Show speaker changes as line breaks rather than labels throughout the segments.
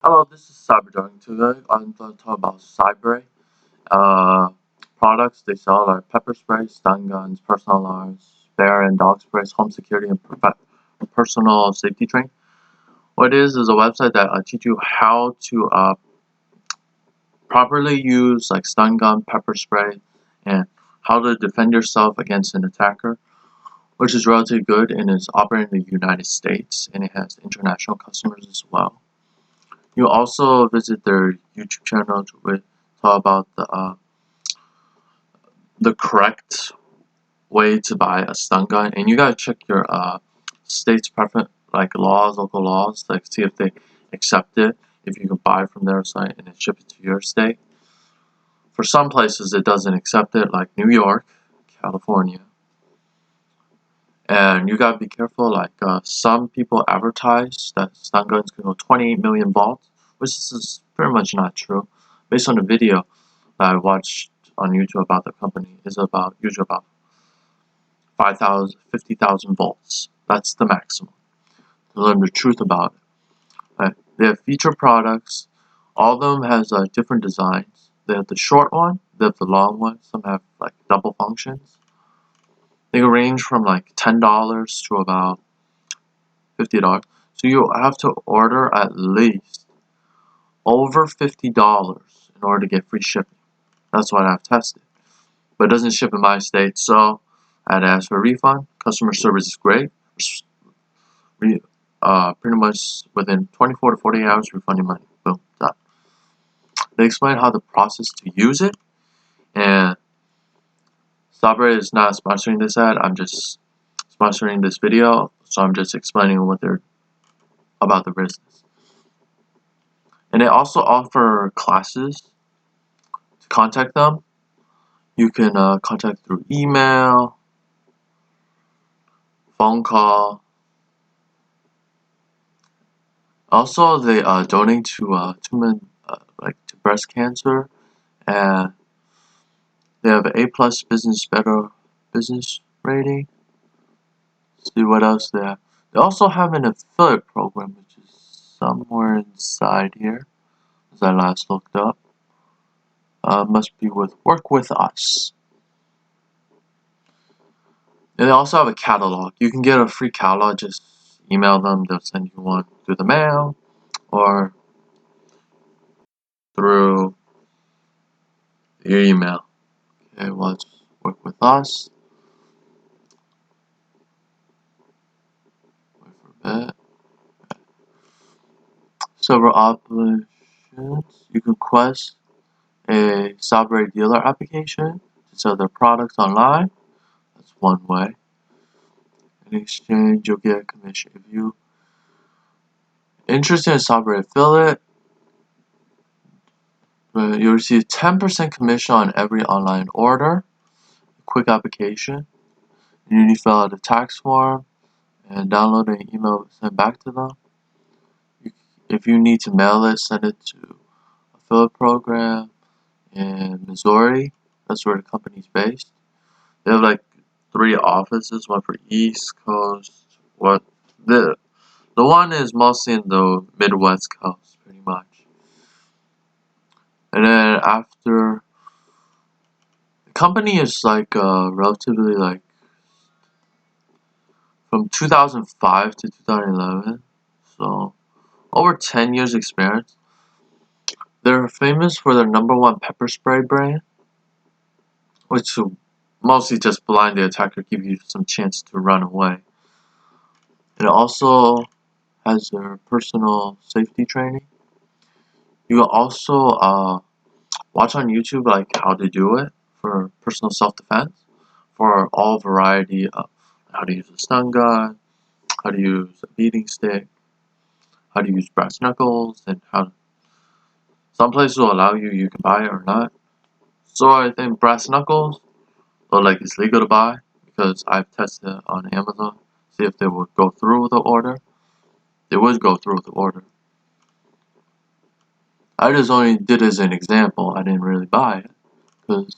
Hello, this is Sabre. Today I'm going to talk about Sabre products. They sell like pepper sprays, stun guns, personal alarms, bear and dog sprays, home security, and personal safety training. What it is a website that teach you how to properly use like stun gun, pepper spray, and how to defend yourself against an attacker, which is relatively good and is operating in the United States, and it has international customers as well. You also visit their YouTube channel to talk about the correct way to buy a stun gun, and you gotta check your state's preference, like local laws, like see if they accept it. If you can buy from their site and then ship it to your state. For some places, it doesn't accept it, like New York, California, and you gotta be careful. Like some people advertise that stun guns can go 28 million volts, which is pretty much not true. Based on the video that I watched on YouTube about the company, is about usually about 50,000 volts. That's the maximum. To learn the truth about it. Right. They have feature products. All of them has different designs. They have the short one. They have the long one. Some have like double functions. They can range from like $10 to about $50. So you have to order at least over $50 in order to get free shipping. That's what I've tested. But it doesn't ship in my state, so I had to ask for a refund. Customer service is great. Pretty much within 24 to 48 hours, refund your money. Boom, done. They explain how the process to use it, and Sabre is not sponsoring this ad. I'm just sponsoring this video, so I'm just explaining what they're about the business. And they also offer classes. To contact them, you can contact through email, phone call. Also, they donate to to breast cancer, and they have an A+ better business rating. Let's see what else they have. They also have an affiliate program, which is somewhere inside here, as I last looked up. Must be with Work With Us. And they also have a catalog. You can get a free catalog. Just email them. They'll send you one through the mail or through your email. Okay, let's Work With Us. Wait for a bit. Several options. You can request a Sabre dealer application to sell their products online. That's one way. In exchange, you'll get a commission. If you're interested in Sabre affiliate, you'll receive 10% commission on every online order. Quick application. You need to fill out a tax form and download an email sent back to them. If you need to mail it, send it to affiliate program in Missouri. That's where the company's based. They have like 3 offices, one for East Coast. The one is mostly in the Midwest Coast, pretty much. And then after, the company is like relatively like from 2005 to 2011, so over 10 years experience. They're famous for their #1 pepper spray brand, which will mostly just blind the attacker, give you some chance to run away. It also has their personal safety training. You can also watch on YouTube like how to do it for personal self-defense, for all variety of how to use a stun gun, how to use a beating stick, how to use brass knuckles, and how some places will allow you can buy it or not. So I think brass knuckles, or like it's legal to buy because I've tested it on Amazon, see if they would go through with the order. They would go through with the order. I just only did it as an example. I didn't really buy it because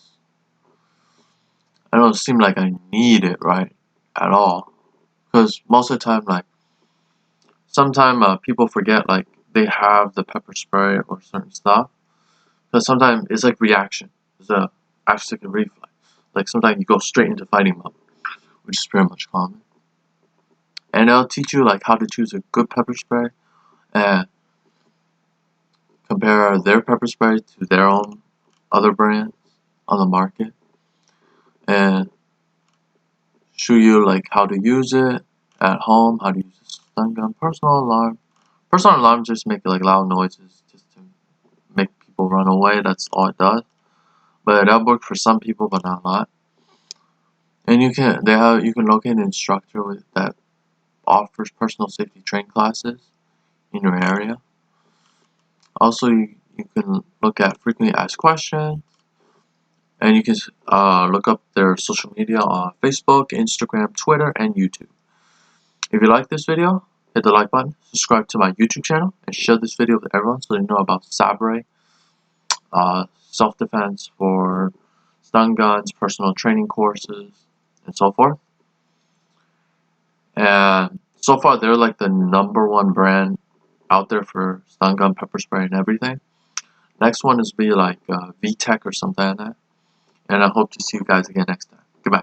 I don't seem like I need it right at all. Because most of the time, like sometimes people forget like they have the pepper spray or certain stuff. Because sometimes it's like reaction. It's a action reflex. Like sometimes you go straight into fighting mode, which is pretty much common. And it'll teach you like how to choose a good pepper spray and compare their pepper spray to their own other brands on the market, and show you like how to use it at home, how to use a stun gun. Personal alarm just make like loud noises just to make people run away. That's all it does. But that works for some people, but not a lot. And you can locate an instructor that offers personal safety training classes in your area. Also, you can look at frequently asked questions, and you can look up their social media on Facebook, Instagram, Twitter, and YouTube. If you like this video, hit the like button, subscribe to my YouTube channel, and share this video with everyone so they know about Sabre, self-defense for stun guns, personal training courses, and so forth. And so far, they're like the #1 brand out there for stun gun, pepper spray, and everything. Next one is be like VTech or something like that. And I hope to see you guys again next time. Goodbye.